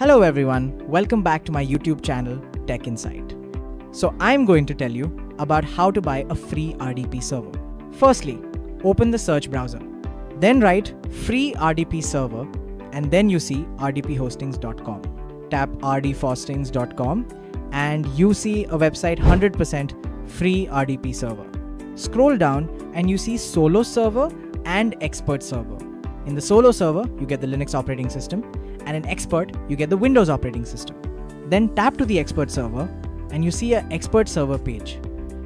Hello everyone, welcome back to my YouTube channel Tech Insight. So I'm going to tell you about how to buy a free RDP server. Firstly, open the search browser. Then write free RDP server and then you see rdphostings.com. Tap rdphostings.com and you see a website 100% free RDP server. Scroll down and you see solo server and expert server. In the solo server, you get the Linux operating system, and in expert, you get the Windows operating system. Then tap to the expert server and you see an expert server page.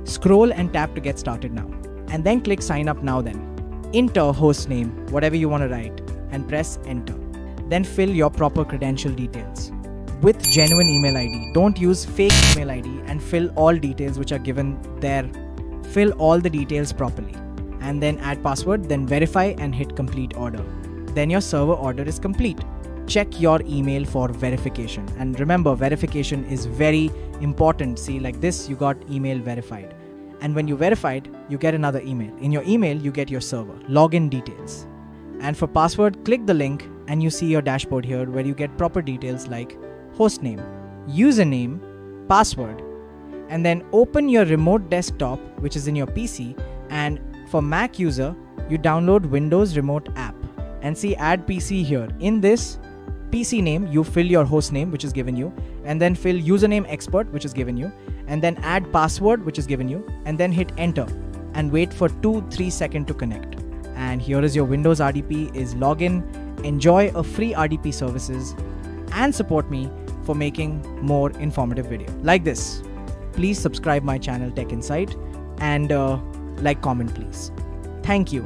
Scroll and tap to get started now. And then click sign up now then. Enter host name, whatever you want to write, and press enter. Then fill your proper credential details with genuine email ID. Don't use fake email ID and fill all details which are given there. Fill all the details properly. And then add password, then verify and hit complete order. Then your server order is complete. Check your email for verification. And remember, verification is very important. See, like this, you got email verified. And when you verified, you get another email. In your email, you get your server, login details. And for password, click the link and you see your dashboard here where you get proper details like host name, username, password. And then open your remote desktop, which is in your PC. And for Mac user, you download Windows Remote app and see add PC here. In this PC name, you fill your host name, which is given you, and then fill username expert, which is given you, and then add password, which is given you, and then hit enter and wait for 2-3 seconds to connect. And here is your Windows RDP is login. Enjoy a free RDP services and support me for making more informative video like this. Please subscribe my channel Tech Insight and like, comment please. Thank you.